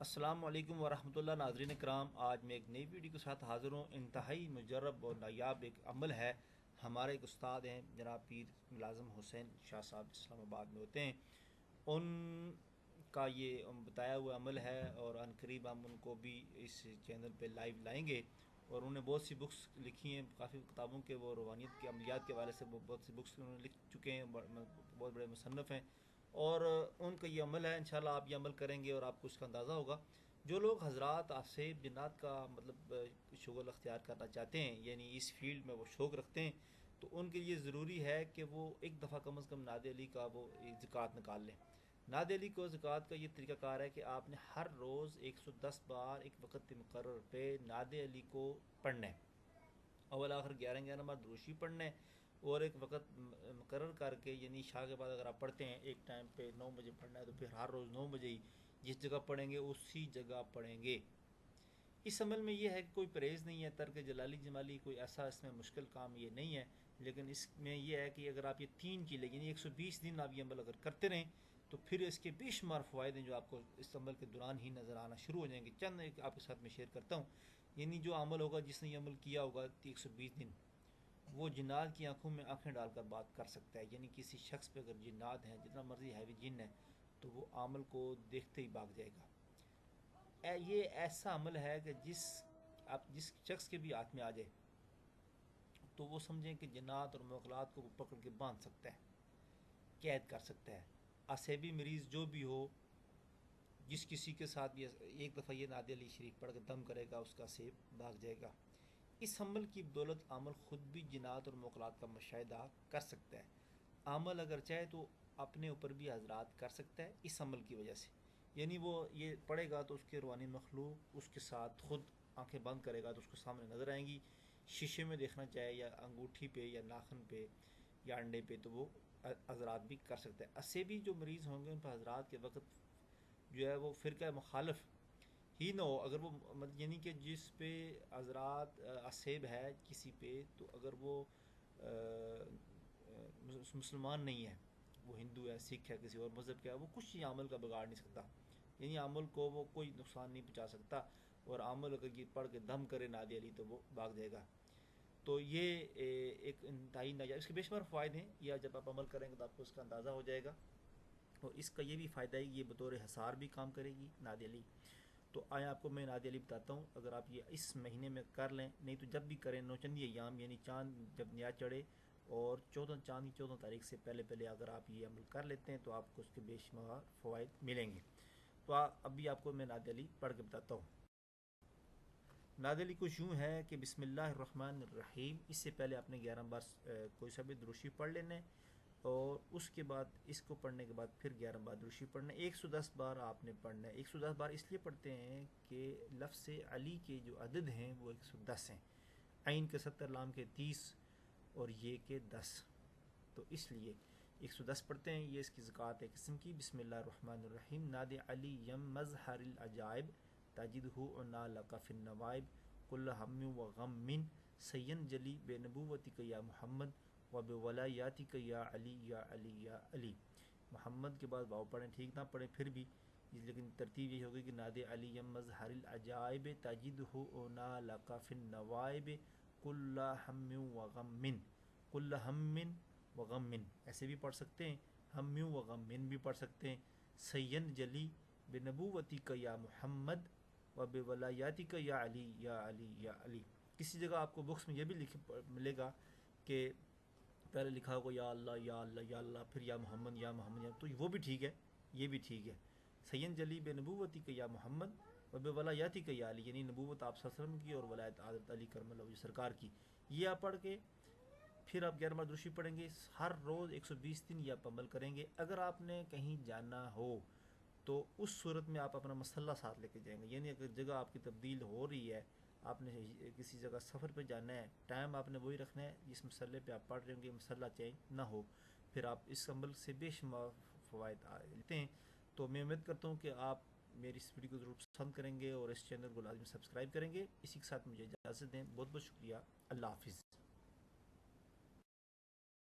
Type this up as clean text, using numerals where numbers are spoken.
अस्सलाम वालेकुम वरहमतुल्लाह। नाज़रीन कराम, आज मैं एक नई वीडियो के साथ हाज़िर हूँ। इंतहाई मुजर्रब और नायाब एक अमल है। हमारे एक उस्ताद हैं जनाब पीर मुलाज़िम हुसैन शाह साहब, इस्लामाबाद में होते हैं। उनका ये बताया हुआ अमल है और अनकरीब हम उनको भी इस चैनल पे लाइव लाएंगे। और उन्होंने बहुत सी बुक्स लिखी हैं, काफ़ी किताबों के वो रूहानियत के अमलियात के हवाले से बहुत सी बुक्स उन्होंने लिख चुके हैं, बहुत बड़े मुसन्नफ़ हैं। और उनका ये अमल है, इंशाल्लाह आप ये अमल करेंगे और आपको इसका अंदाज़ा होगा। जो लोग हज़रात आसेब जन्नात का मतलब शुगल अख्तियार करना चाहते हैं, यानी इस फील्ड में वो शौक़ रखते हैं, तो उनके लिए ज़रूरी है कि वो एक दफ़ा कम अज़ कम नादे अली का वो ज़कात निकाल लें। नादे अली को ज़कात का ये तरीक़ाकार है कि आपने हर रोज़ 110 बार एक वक़्त मुक़र्रर पे नादे अली को पढ़ना है। अव्वल आखिर 11-11 बार दुरूशी पढ़ना है और एक वक़्त मुकर्रर करके, यानी शाह के बाद अगर आप पढ़ते हैं एक टाइम पे 9 बजे पढ़ना है, तो फिर हर रोज़ 9 बजे ही जिस जगह पढ़ेंगे उसी जगह पढ़ेंगे। इस अमल में यह है कि कोई परहेज़ नहीं है, तर्क जलाली जमाली कोई ऐसा इसमें मुश्किल काम ये नहीं है। लेकिन इसमें यह है कि अगर आप ये 3 किले यानी 120 दिन आप ये अमल अगर करते रहें, तो फिर इसके बेशुमार फ़वाइद हैं जो आपको इस अमल के दौरान ही नज़र आना शुरू हो जाएंगे। चंद एक आपके साथ में शेयर करता हूँ। यानी जो अमल होगा, जिसने ये अमल किया होगा 120 दिन, वो जिन्नात की आंखों में आंखें डालकर बात कर सकता है। यानी किसी शख्स पे अगर जिन्नात हैं, जितना मर्जी हैवी जिन है, तो वो अमल को देखते ही भाग जाएगा। ये ऐसा अमल है कि जिस शख्स के भी हाथ में आ जाए, तो वो समझें कि जिन्नात और मुग़लात को पकड़ के बांध सकता है, कैद कर सकता है। असेबी मरीज़ जो भी हो, जिस किसी के साथ भी एक दफ़ा ये नादे अली शरीफ पढ़ के दम करेगा, उसका सेब भाग जाएगा। इस अमल की बदौलत आमल ख़ुद भी जिन्नात और मुग़लात का मुशाहिदा कर सकता है। आमल अगर चाहे तो अपने ऊपर भी हज़रात कर सकता है इस अमल की वजह से। यानी वो ये पढ़ेगा तो उसके रूहानी मखलूक उसके साथ ख़ुद आंखें बंद करेगा तो उसके सामने नज़र आएंगी। शीशे में देखना चाहे या अंगूठी पे या नाखन पे या अंडे पे, तो वो हज़रात भी कर सकता है। असेबी जो मरीज़ होंगे उन पर हज़रात के वक्त जो है वो फ़िरका मुखालिफ ही ना हो। अगर वो मतलब यानी कि जिस पे हज़रात असेब है किसी पे, तो अगर वो मुसलमान नहीं है, वो हिंदू है, सिख है, किसी और मज़हब का है, वो कुछ ही अमल का बिगाड़ नहीं सकता। यानी अमल को वो कोई नुकसान नहीं पहुँचा सकता। और अमल अगर ये पढ़ के दम करे नादे अली, तो वो भाग जाएगा। तो ये एक इंतहाई नाजायज़, इसके बेशुमार फ़ायदे हैं, या जब आप अमल करेंगे तो आपको उसका अंदाज़ा हो जाएगा। और इसका ये भी फ़ायदा है कि ये बतौर हसार भी काम करेगी नादे अली। तो आए आपको मैं नादे अली बताता हूँ। अगर आप ये इस महीने में कर लें, नहीं तो जब भी करें, नौचंदी अय्याम यानी चाँद जब नया चढ़े और चाँद की 14 तारीख से पहले पहले अगर आप ये अमल कर लेते हैं, तो आपको उसके बेशुमार फ़वाइद मिलेंगे। तो अभी आपको मैं नादे अली पढ़ के बताता हूँ। नादे अली कुछ यूँ है कि बिस्मिल्लाहिर्रहमानिर्रहीम। इससे पहले आपने 11 बार कोई सा भी दुरूशी पढ़ लेना है, और उसके बाद इसको पढ़ने के बाद फिर 11 बार दुरूशी पढ़ना है। 110 बार आपने पढ़ना है। 110 बार इसलिए पढ़ते हैं कि लफ्ज़ अली के जो अदद हैं वो 110 हैं। आइन के 70, लाम के 30 और ये के 10, तो इसलिए 110 पढ़ते हैं। ये इसकी ज़कात है किस्म की। बिस्मिल्लाहिर्रहमानिर्रहीम। नादे अली यम मज़हरिल अजाइब ताजिदहु उना लका फिन नवाइब कुल्ल हम्मिन व गम्मिन सय्यन जली बेनबुव्वतिक या मोहम्मद व बेवलायातिक या अली या अली या अली। मोहम्मद के बाद वाव पढ़ें, ठीक ना पढ़ें फिर भी, लेकिन तरतीब यही होगी कि नादे अली यम मज़हरिल अजाइब ताजिदहु उना लका फिन नवाइब कुल्ल हम्मिन व गम्मिन। कुल्ल हम्मिन व गम्मिन ऐसे भी पढ़ सकते हैं, हम्मिन व गम्मिन भी पढ़ सकते हैं। सय्यन जली बेनबुव्वतिक या मोहम्मद व बेवलायातिक या अली या अली या अली। किसी जगह आपको बुक्स में यह भी मिलेगा कि पहले लिखा होगा या अल्लाह या अल्लाह या अल्लाह, फिर या मोहम्मद या मोहम्मद या, तो वो भी ठीक है, ये भी ठीक है। सय्यन जली बेनबुव्वतिक या मोहम्मद व बेवलायातिक या अली, यानी नबूवत आप सल्लल्लाहु अलैहि वसल्लम की और वलायत हज़रत अली करमल्लाहु वजह सरकार की। ये आप पढ़ के फिर आप 11 बार दुरूशी पढ़ेंगे। हर रोज़ 120 दिन ये आप अमल करेंगे। अगर आपने कहीं जाना हो तो उस सूरत में आप अपना मसल्ला साथ लेके जाएंगे। यानी अगर जगह आपकी तब्दील हो रही है, आपने किसी जगह सफ़र पे जाना है, टाइम आपने वही रखना है जिस मसल्ले पे आप पढ़ रहे होंगे, मसल्ला चेंज ना हो, फिर आप इस अमल से बेशुमार फ़वाइद लेते हैं। तो मैं उम्मीद करता हूँ कि आप मेरी इस वीडियो को ज़रूर पसंद करेंगे और इस चैनल को लाजमी सब्सक्राइब करेंगे। इसी के साथ मुझे इजाज़त दें। बहुत बहुत शुक्रिया। अल्लाह हाफ़िज़।